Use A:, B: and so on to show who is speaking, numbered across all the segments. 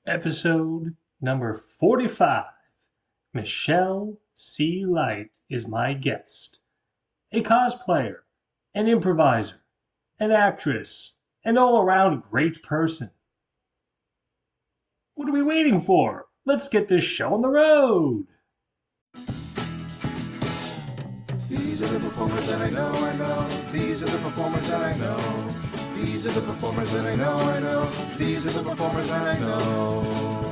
A: Episode number 45. Michelle C. Light is my guest. A cosplayer, an improviser, an actress, an all around great person. What are we waiting for? Let's get this show on the road.
B: These are the performers that I know. These are the performers that I know. These are the performers that I know. These are the performers that I know.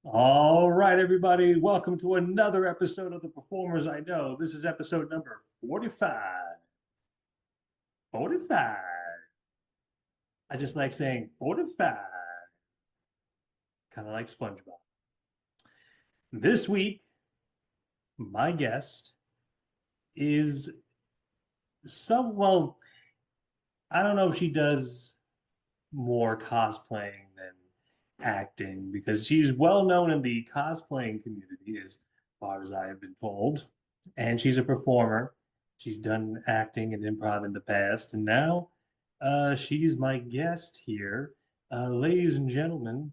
A: All right, everybody, welcome to another episode of The Performers I Know. This is episode number 45. 45. I just like saying 45. Kind of like SpongeBob. This week, my guest is well, I don't know if she does more cosplaying than acting because she's well known in the cosplaying community, as far as I have been told. And she's a performer. She's done acting and improv in the past, and now she's my guest here. Ladies and gentlemen,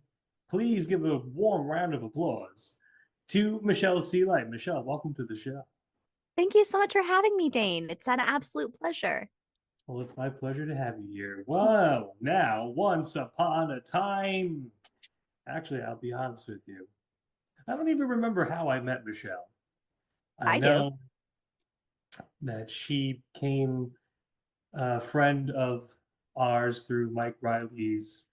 A: please give a warm round of applause to Michelle C. Light. Michelle, welcome to the show.
C: Thank you so much for having me, Dane. It's an absolute pleasure.
A: Well, it's my pleasure to have you here. Well, now, once upon a time, actually, I'll be honest with you. I don't even remember how I met Michelle. I
C: I do.
A: know that she came a friend of ours through Mike Riley's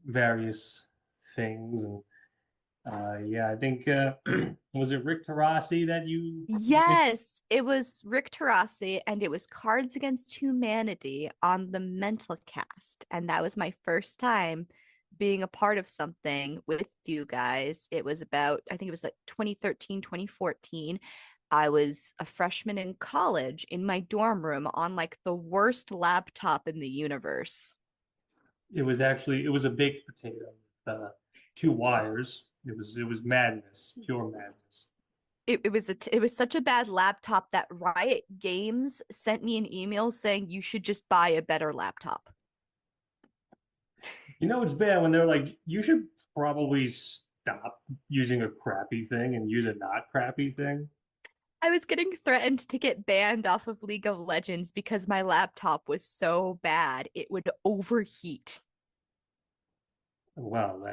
A: various things. And yeah, I think, was it Rick Tarasi that you
C: Yes, it was Rick Tarasi and it was Cards Against Humanity on the Mental Cast. And that was my first time being a part of something with you guys. It was about, I think it was like 2013, 2014. I was a freshman in college in my dorm room on like the worst laptop in the universe.
A: it was a baked potato with two wires. It was madness, pure madness.
C: It was such a bad laptop that Riot Games sent me an email saying you should just buy a better laptop.
A: You know, it's bad when they're like, you should probably stop using a crappy thing and use a not crappy thing.
C: I was getting threatened to get banned off of League of Legends because my laptop was so bad it would overheat.
A: Well,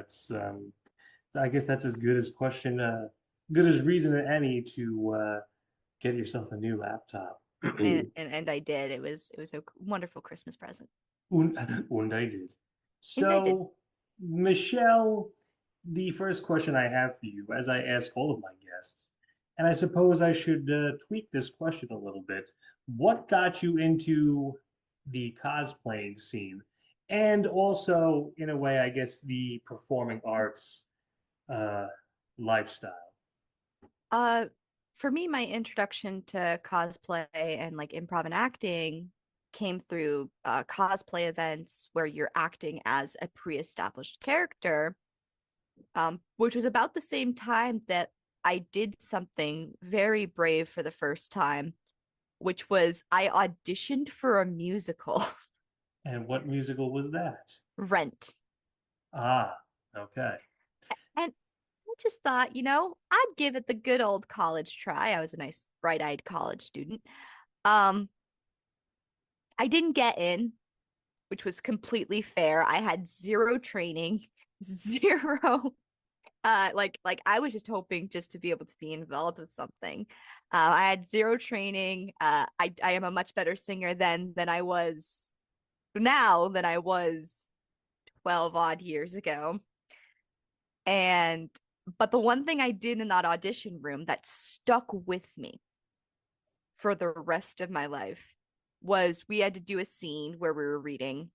A: I guess that's as good as good as reason as any to get yourself a new laptop.
C: And I did. It was a wonderful Christmas present.
A: And I did.
C: And I did.
A: So, Michelle, the first question I have for you, as I ask all of my guests, and I suppose I should tweak this question a little bit. What got you into the cosplaying scene? And also, in a way, I guess the performing arts uh, lifestyle.
C: Uh for me, my introduction to cosplay and like improv and acting came through cosplay events where you're acting as a pre-established character, which was about the same time that I did something very brave for the first time, which was I auditioned for a musical,
A: And what musical was that?
C: Rent.
A: Ah, okay.
C: And I just thought, I'd give it the good old college try. I was a nice bright-eyed college student. Um, I didn't get in, which was completely fair. I had zero training, zero like I was just hoping just to be able to be involved with something. I had zero training. I am a much better singer than I was now than I was 12 odd years ago. And but the one thing I did in that audition room that stuck with me for the rest of my life was we had to do a scene where we were reading,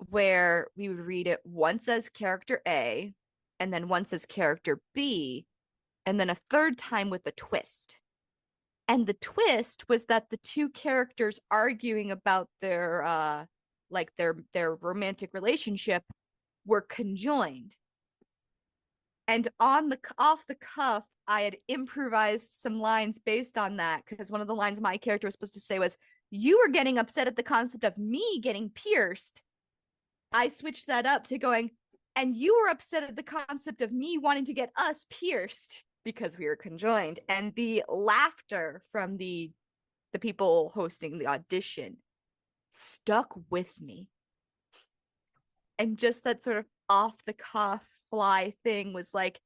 C: where we would read it once as character A and then once as character B and then a third time with a twist. And the twist was that the two characters arguing about their romantic relationship were conjoined. And on the off the cuff, I had improvised some lines based on that because one of the lines my character was supposed to say was, "You were getting upset at the concept of me getting pierced." I switched that up to going, "And you were upset at the concept of me wanting to get us pierced because we were conjoined." And the laughter from the people hosting the audition stuck with me. And just that sort of off the cuff fly thing was like,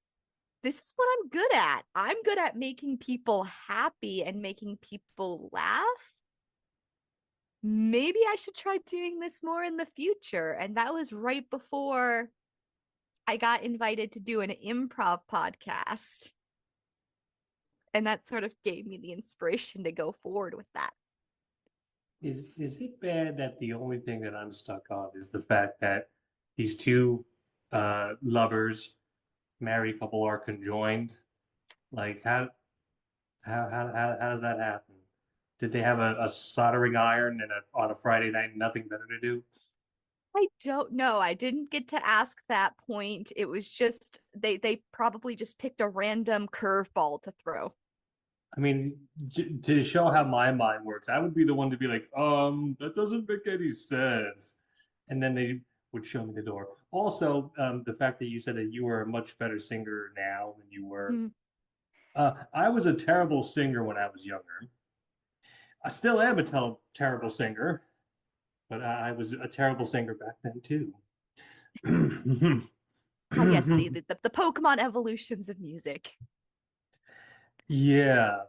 C: this is what I'm good at. I'm good at making people happy and making people laugh. Maybe I should try doing this more in the future. And that was right before I got invited to do an improv podcast. And that sort of gave me the inspiration to go forward with that.
A: Is it bad that the only thing that I'm stuck on is the fact that these two lovers, married couple, are conjoined? Like how does that happen? Did they have a soldering iron and on a Friday night, nothing better to do?
C: I don't know. I didn't get to ask that point. It was just they probably just picked a random curveball to throw.
A: I mean, to show how my mind works, I would be the one to be like, that doesn't make any sense. And then they would show me the door. Also, the fact that you said that you were a much better singer now than you were.
C: Mm.
A: I was a terrible singer when I was younger. I still am a terrible singer, but I was a terrible singer back then too.
C: Ah, yes, the Pokemon evolutions of music.
A: Yeah.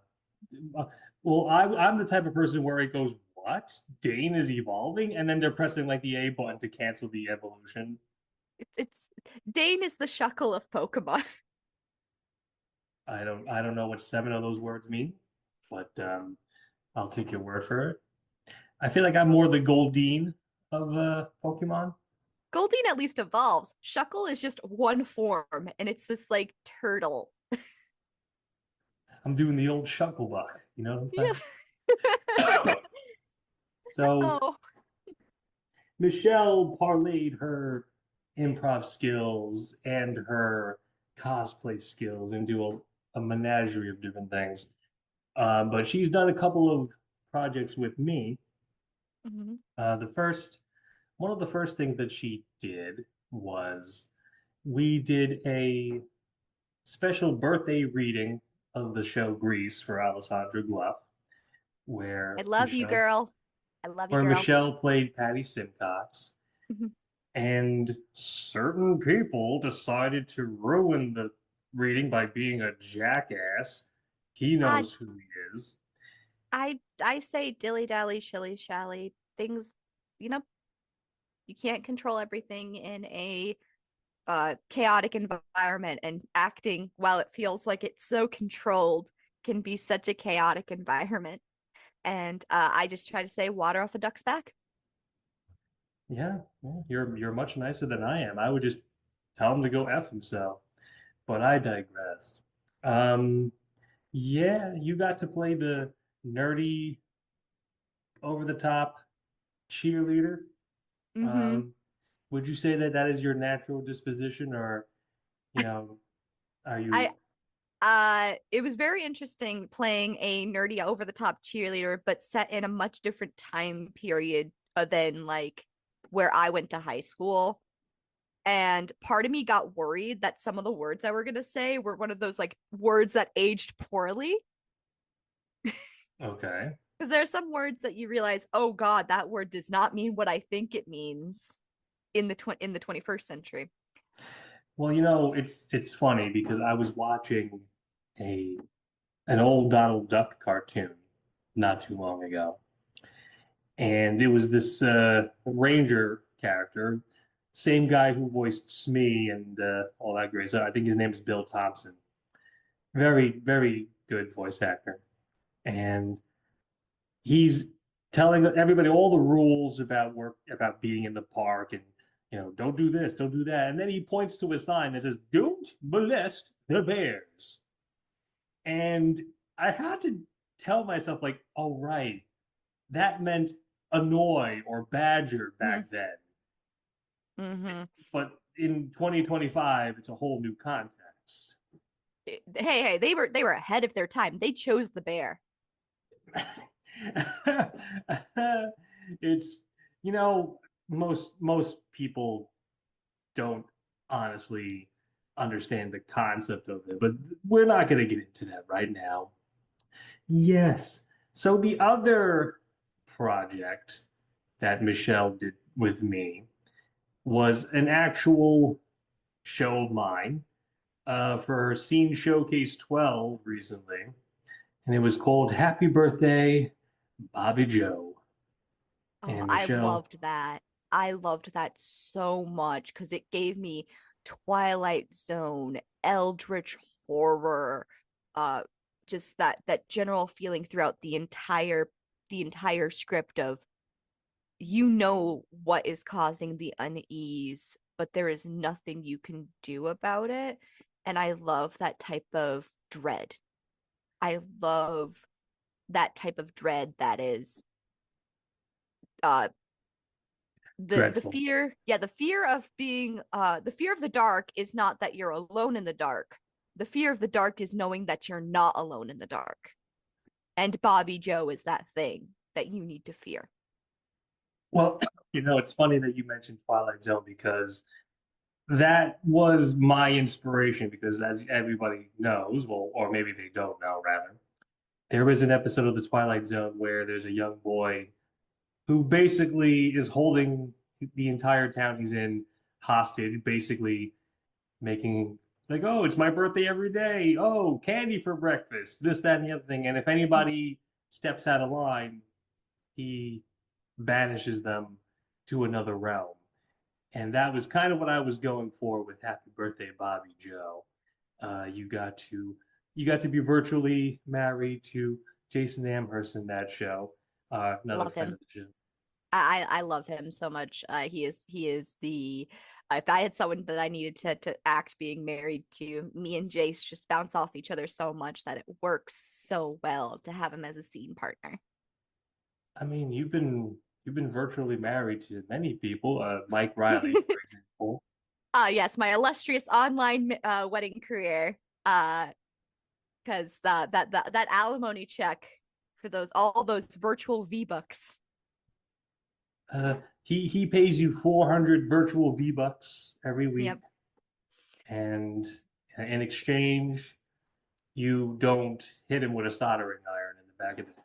A: Uh, Well, I'm the type of person where it goes, what? Dane is evolving? And then they're pressing like the A button to cancel the evolution.
C: It's Dane is the Shuckle of Pokemon.
A: I don't know what seven of those words mean, but I'll take your word for it. I feel like I'm more the Goldeen of Pokemon.
C: Goldeen at least evolves. Shuckle is just one form, and it's this like turtle.
A: I'm doing the old Shucklebuck, you know what
C: Yeah.
A: I'm saying? So
C: Oh,
A: Michelle parlayed her improv skills and her cosplay skills into a menagerie of different things. But she's done a couple of projects with me.
C: mhm.
A: The first, one of the first things that she did was we did a special birthday reading of the show Grease for Alessandra Gluff,
C: I
A: where
C: love you,
A: Michelle,
C: girl. I love you,
A: where
C: girl.
A: Michelle played Patty Simcox.
C: Mhm.
A: And certain people decided to ruin the reading by being a jackass. He
C: I
A: knows who he is.
C: I say dilly dally, shilly shally. Things, you know, you can't control everything in a chaotic environment, and acting, while it feels like it's so controlled, can be such a chaotic environment. And I just try to say water off a duck's back.
A: Yeah, yeah, you're much nicer than I am. I would just tell him to go F himself. But I digress. Um, yeah, you got to play the nerdy, over the top cheerleader.
C: Mm-hmm.
A: Um, would you say that that is your natural disposition, or, you know, are
C: I
A: you
C: it was very interesting playing a nerdy over the top cheerleader, but set in a much different time period than like where I went to high school. And part of me got worried that some of the words I were gonna say were one of those like words that aged poorly.
A: okay?
C: Because there are some words that you realize, oh God, that word does not mean what I think it means in the 21st century.
A: Well, it's funny because I was watching a an old Donald Duck cartoon not too long ago, and it was this ranger character, same guy who voiced Smee and all that great stuff. I think his name is Bill Thompson. Very, very good voice actor, and he's telling everybody all the rules about work, about being in the park, and don't do this, don't do that. And then he points to a sign that says, "Don't molest the bears." And I had to tell myself, like, oh, right, that meant annoy or badger back then.
C: Mm-hmm.
A: But in 2025, it's a whole new context.
C: Hey, they were ahead of their time. They chose the bear.
A: It's, you know, most people don't honestly understand the concept of it, but we're not going to get into that right now. Yes. So the other project that Michelle did with me was an actual show of mine for her Scene Showcase 12 recently, and it was called Happy Birthday, Bobby Joe.
C: Oh,
A: And
C: I
A: Michelle,
C: loved that. I loved that so much because it gave me Twilight Zone, Eldritch horror, uh, just that general feeling throughout the entire script of you know what is causing the unease, but there is nothing you can do about it. And I love that type of dread. I love that type of dread that is uh the
A: dreadful.
C: fear, yeah, the fear of the dark is not that you're alone in the dark. The fear of the dark is knowing that you're not alone in the dark. And Bobby Joe is that thing that you need to fear.
A: Well, it's funny that you mentioned Twilight Zone because that was my inspiration because as everybody knows, well, or maybe they don't know, rather, there is an episode of the Twilight Zone where there's a young boy who basically is holding the entire town he's in hostage, basically making like, oh, it's my birthday every day. Oh, candy for breakfast, this, that, and the other thing. And if anybody steps out of line, he banishes them to another realm. And that was kind of what I was going for with Happy Birthday, Bobby Joe. Uh, you got to you got to be virtually married to Jason Amherst in that show, another
C: Love
A: friend
C: him.
A: of the show.
C: I love him so much. He is the if I had someone that I needed to act being married to, me and Jace just bounce off each other so much that it works so well to have him as a scene partner.
A: I mean, you've been virtually married to many people. Mike Riley, for example.
C: Yes, my illustrious online wedding career. Because that alimony check for those all those virtual V-bucks.
A: He pays you 400 virtual V-bucks every week,
C: Yep.
A: and in exchange, you don't hit him with a soldering iron in the back of the head.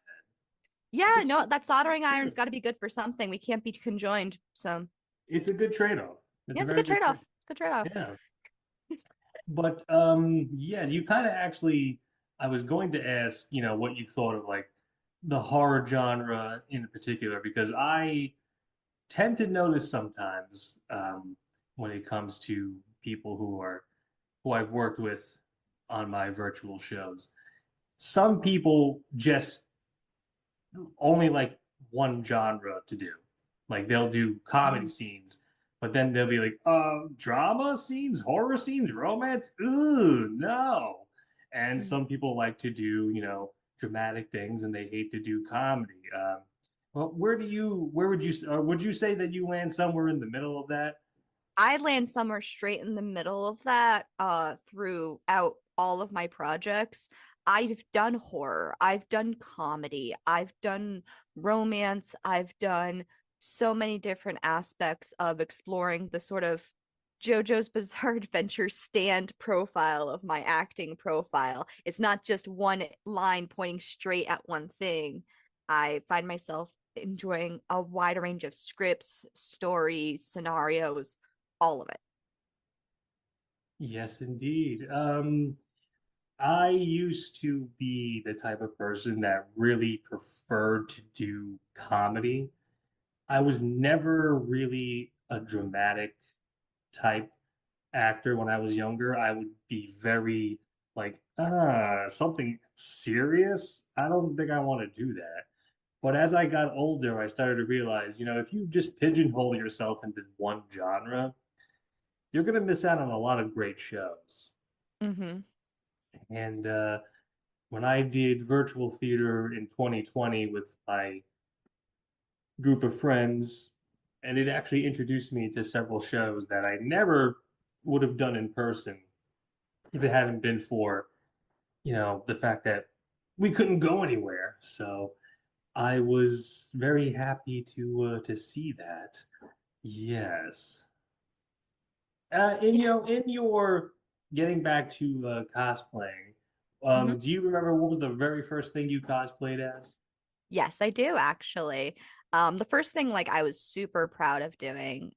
C: Yeah,
A: It's
C: no, that soldering iron's got to be good for something. We can't be conjoined. So
A: it's a good trade-off. It's
C: yeah,
A: a
C: it's a
A: very
C: good
A: good
C: trade-off.
A: trade.
C: It's a good trade-off.
A: Yeah. But yeah, you kind of actually I was going to ask, what you thought of like the horror genre in particular, because I tend to notice sometimes when it comes to people who I've worked with on my virtual shows. Some people just only like one genre to do. Like they'll do comedy
C: Mhm.
A: scenes, but then they'll be like, drama scenes, horror scenes, romance? Ooh, no. And
C: Mhm.
A: some people like to do, dramatic things and they hate to do comedy. Well, would you say that you land somewhere in the middle of that?
C: I land somewhere straight in the middle of that throughout all of my projects. I've done horror, I've done comedy, I've done romance, I've done so many different aspects of exploring the sort of JoJo's Bizarre Adventure stand profile of my acting profile. It's not just one line pointing straight at one thing. I find myself enjoying a wide range of scripts, stories, scenarios, all of it.
A: Yes, indeed. I used to be the type of person that really preferred to do comedy. I was never really a dramatic type actor when I was younger. I would be very like, something serious? I don't think I want to do that. But as I got older, I started to realize, if you just pigeonhole yourself into one genre, you're going to miss out on a lot of great shows.
C: Mm-hmm.
A: And when I did virtual theater in 2020 with my group of friends, and it actually introduced me to several shows that I never would have done in person if it hadn't been for, the fact that we couldn't go anywhere. So I was very happy to see that. Yes. And
C: Yeah.
A: in your getting back to cosplaying,
C: Mhm.
A: do you remember what was the very first thing you cosplayed as?
C: Yes, I do actually. The first thing like I was super proud of doing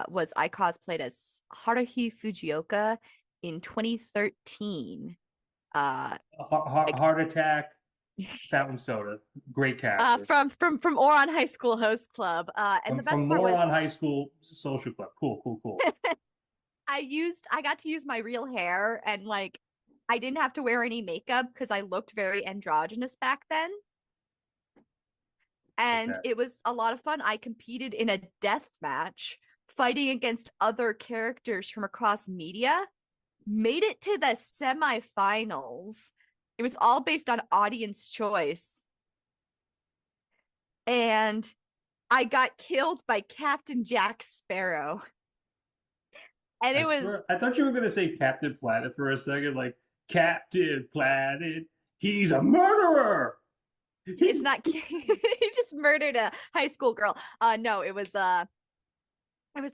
C: was I cosplayed as Haruhi Fujioka in 2013. Uh like
A: Heart Attack, Fountain Soda, great character.
C: from Oron High School Host Club. And the
A: From
C: best part was
A: Moron High School Social Club. Cool, cool, cool.
C: I got to use my real hair and like I didn't have to wear any makeup because I looked very androgynous back then. And
A: Okay.
C: it was a lot of fun. I competed in a death match fighting against other characters from across media, made it to the semifinals. It was all based on audience choice. And I got killed by Captain Jack Sparrow. And
A: I
C: it was
A: swear, I thought you were gonna say Captain Planet for a second, like Captain Planet. He's a murderer.
C: it's
A: He's
C: not he just murdered a high school girl. No, it was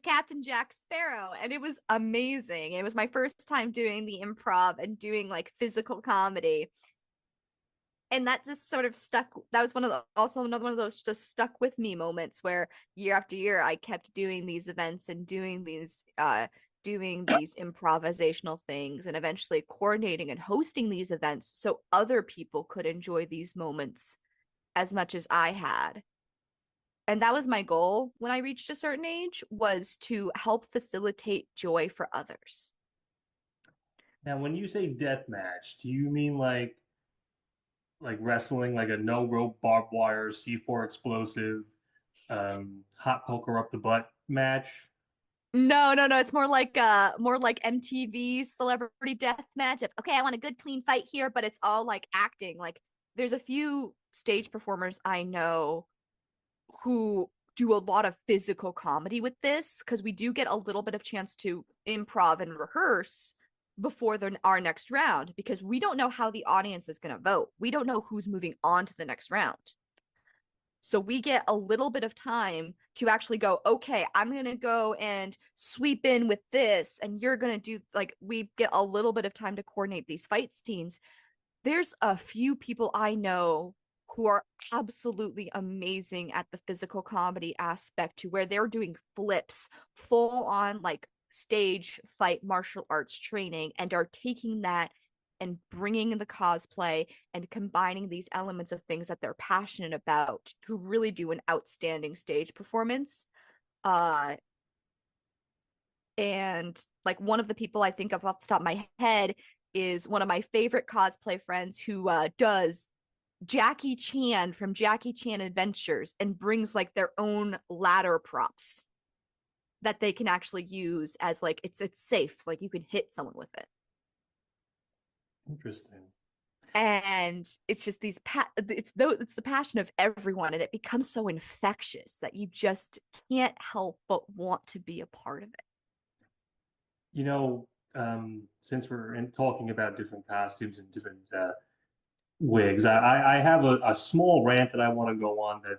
C: Captain Jack Sparrow, and it was amazing. It was my first time doing the improv and doing like physical comedy. And that just sort of stuck. That was also another one of those just stuck with me moments where year after year I kept doing these events and doing these improvisational things and eventually coordinating and hosting these events so other people could enjoy these moments as much as I had. And that was my goal when I reached a certain age, was to help facilitate joy for others.
A: Now, when you say death match, do you mean like wrestling, like a no rope barbed wire C4 explosive, hot poker up the butt match?
C: No, no, no. It's more like MTV celebrity death match. Okay, I want a good clean fight here, but it's all like acting. Like there's a few stage performers I know who do a lot of physical comedy with this because we do get a little bit of chance to improv and rehearse before our next round because we don't know how the audience is going to vote. We don't know who's moving on to the next round. So we get a little bit of time to actually go, okay, I'm going to go and sweep in with this. And you're going to do like, we get a little bit of time to coordinate these fight scenes. There's a few people I know who are absolutely amazing at the physical comedy aspect to where they're doing flips, full on like stage fight martial arts training, and are taking that and bringing the cosplay and combining these elements of things that they're passionate about to really do an outstanding stage performance. Uh, and like one of the people I think of off the top of my head is one of my favorite cosplay friends who does Jackie Chan from Jackie Chan Adventures and brings like their own ladder props that they can actually use as like it's safe, like you can hit someone with it.
A: Interesting.
C: And it's just it's the passion of everyone and it becomes so infectious that you just can't help but want to be a part of it.
A: Since we're talking about different costumes and different wigs, I have a small rant that I want to go on that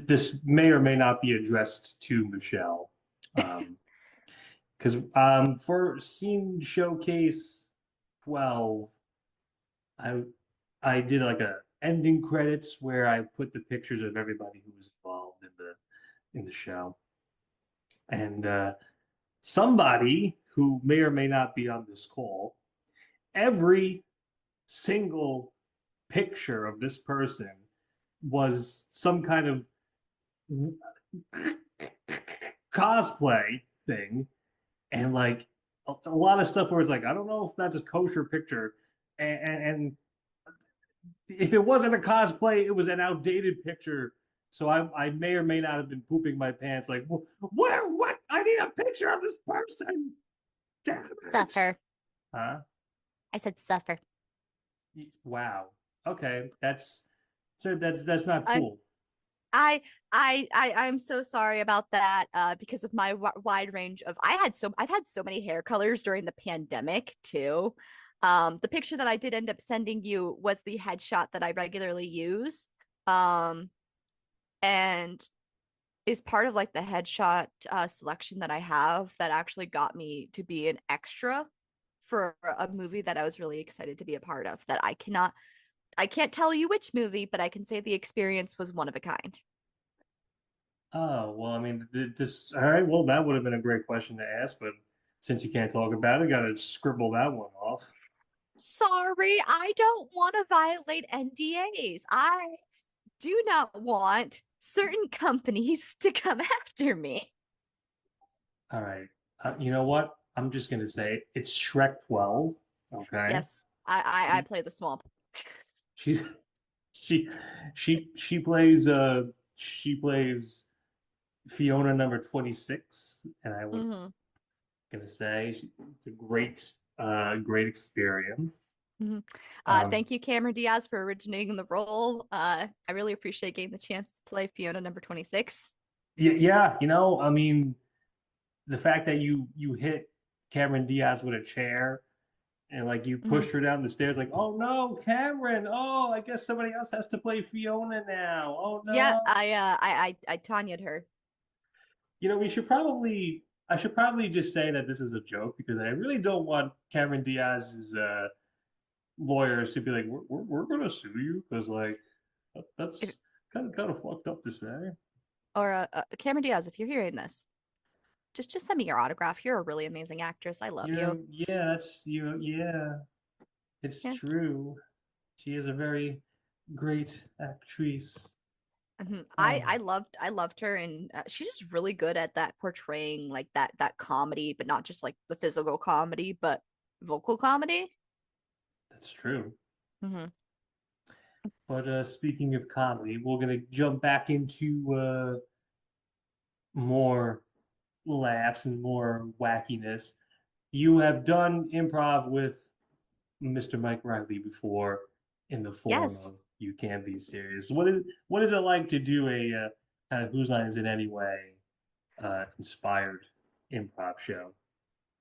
A: this may or may not be addressed to Michelle. Because for Scene Showcase 12, I I did like a ending credits where I put the pictures of everybody who was involved in the show. And somebody who may or may not be on this call, every single picture of this person was some kind of cosplay thing, and like a lot of stuff where it's like I don't know if that's a kosher picture, and if it wasn't a cosplay, it was an outdated picture. So I may or may not have been pooping my pants. Like, what? I need a picture of this person. Damn it.
C: Suffer.
A: Huh?
C: I said suffer.
A: Wow. Okay, that's not
C: Un-
A: cool.
C: I'm so sorry about that. Because of my wide range of, I've had so many hair colors during the pandemic too. The picture that I did end up sending you was the headshot that I regularly use. Um, and is part of like the headshot selection that I have that actually got me to be an extra for a movie that I was really excited to be a part of. That I can't tell you which movie, but I can say the experience was one of a kind.
A: Oh, well, I mean, this, all right, well, that would have been a great question to ask, but since you can't talk about it, got to scribble that one off.
C: Sorry, I don't want to violate NDAs. I do not want certain companies to come after me.
A: All right. You know what? I'm just gonna say it's Shrek 12. Okay.
C: Yes, I
A: She
C: play the swamp.
A: she she she plays Fiona number 26, and I would
C: Hmm.
A: gonna say it's a great experience.
C: Hmm.
A: Um,
C: Thank you, Cameron Diaz, for originating the role. I really appreciate getting the chance to play Fiona number 26.
A: yeah, yeah, I mean, the fact that you hit Cameron Diaz with a chair and like you
C: Hmm.
A: pushed her down the stairs, like, oh no, Cameron, oh, I guess somebody else has to play Fiona now. Oh
C: Yeah,
A: no.
C: I Tanya'd her.
A: We should probably I should probably just say that this is a joke because I really don't want Cameron Diaz's lawyers to be like, we're gonna sue you because like
C: If,
A: that's kind of fucked up to say.
C: or Cameron Diaz, if you're hearing this, just send me your autograph. You're a really amazing actress. I love you.
A: Yeah, that's yeah, it's
C: Yeah.
A: true. She is a very great actress.
C: Mhm.
A: Um,
C: I loved her, and she's just really good at that portraying like that comedy, but not just like the physical comedy, but vocal comedy.
A: that's true.
C: Hmm.
A: But speaking of comedy, we're gonna jump back into more laughs and more wackiness. You have done improv with Mr. Mike Riley before in the form
C: Yes.
A: of You Can Be Serious. What is it like to do a kind of Whose Line Is It Anyway inspired improv show?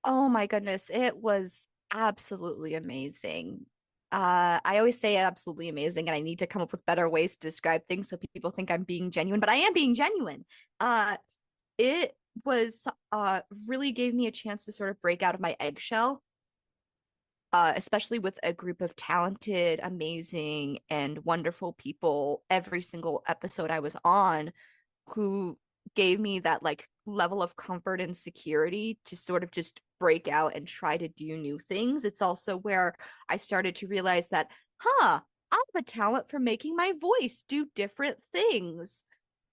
C: Oh my goodness, it was absolutely amazing. I always say absolutely amazing, and I need to come up with better ways to describe things so people think I'm being genuine, but I am being genuine. Uh, it was really gave me a chance to sort of break out of my eggshell, especially with a group of talented, amazing, and wonderful people every single episode I was on who gave me that like level of comfort and security to sort of just break out and try to do new things. It's also where I started to realize that, I have a talent for making my voice do different things.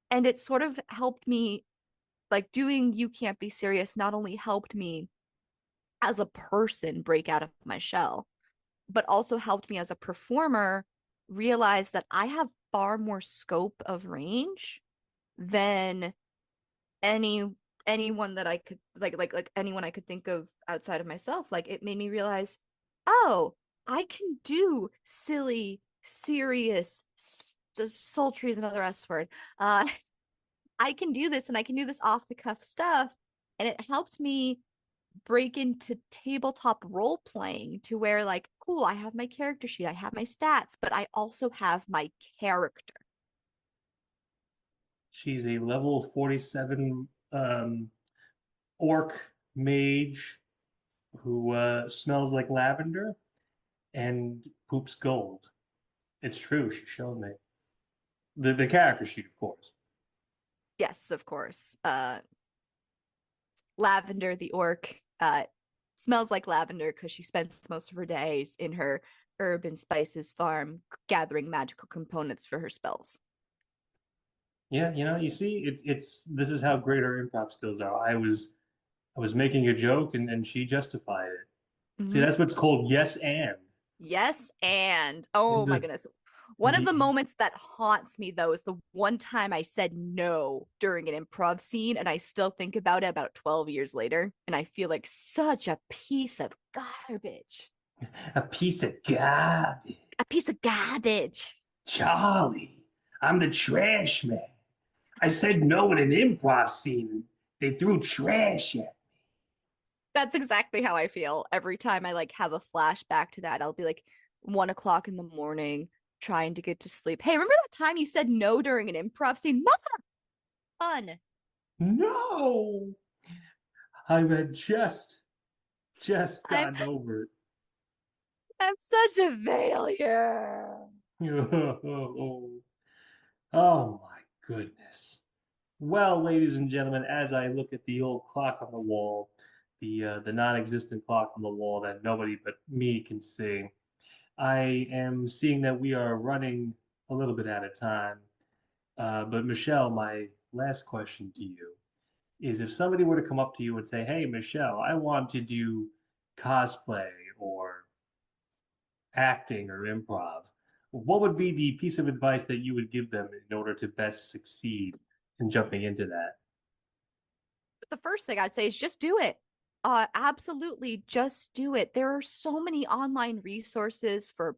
C: And it sort of helped me, like doing You Can't Be Serious not only helped me as a person break out of my shell, but also helped me as a performer realize that I have far more scope of range than any anyone that I could like anyone I could think of outside of myself. Like it made me realize, oh, I can do silly, serious, sultry is another S word. I can do this and I can do this off the cuff stuff. And it helped me break into tabletop role playing to where like, cool, I have my character sheet, I have my stats, but I also have my character.
A: She's a level 47 orc mage who smells like lavender and poops gold. It's true. She showed me the character sheet, of course.
C: Yes, of course. Lavender, the orc, smells like lavender because she spends most of her days in her herb and spices farm gathering magical components for her spells.
A: Yeah, you see, it's this is how great her improv skills are. I was making a joke and she justified it. See,
C: Hmm.
A: that's what's called yes and.
C: Yes, and
A: In
C: oh my
A: the
C: goodness. One of the
A: the
C: moments that haunts me though is the one time I said no during an improv scene, and I still think about it about 12 years later, and I feel like such a piece of garbage.
A: a piece of garbage.
C: A piece of garbage.
A: Charlie, I'm the trash man. I said no in an improv scene. They threw trash at me.
C: That's exactly how I feel every time I like have a flashback to that. I'll be like 1 o'clock in the morning trying to get to sleep. Hey, remember that time you said no during an improv scene? Not fun.
A: No, I had just
C: I'm
A: gotten over
C: I'm such a failure.
A: it. Oh my goodness. Well, ladies and gentlemen, as I look at the old clock on the wall, the non-existent clock on the wall that nobody but me can see, I am seeing that we are running a little bit out of time. But Michelle, my last question to you is if somebody were to come up to you and say, "Hey, Michelle, I want to do cosplay or acting or improv," what would be the piece of advice that you would give them in order to best succeed in jumping into that?
C: But the first thing I'd say is just do it. Absolutely, just do it. There are so many online resources for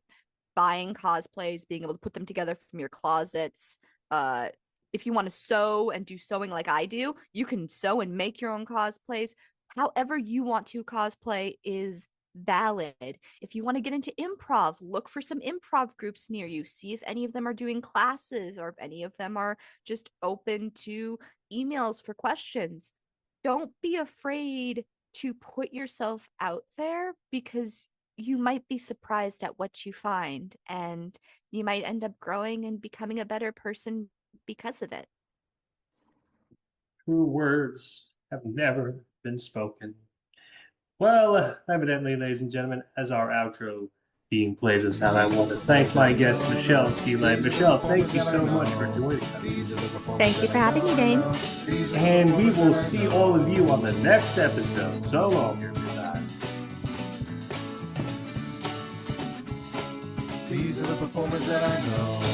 C: buying cosplays, being able to put them together from your closets. Uh, if you want to sew and do sewing like I do, you can sew and make your own cosplays. However, you want to cosplay is valid. If you want to get into improv, look for some improv groups near you. See if any of them are doing classes or if any of them are just open to emails for questions. Don't be afraid to put yourself out there because you might be surprised at what you find and you might end up growing and becoming a better person because of it.
A: True words have never been spoken. Well, evidently, ladies and gentlemen, as our outro theme plays us out, I want to thank my guest, Michelle Seeley. Michelle, thank you so much for joining us.
C: Thank you for having me, Dane.
A: And we will see all of you on the next episode. So long, everybody.
B: These are the performers that I know.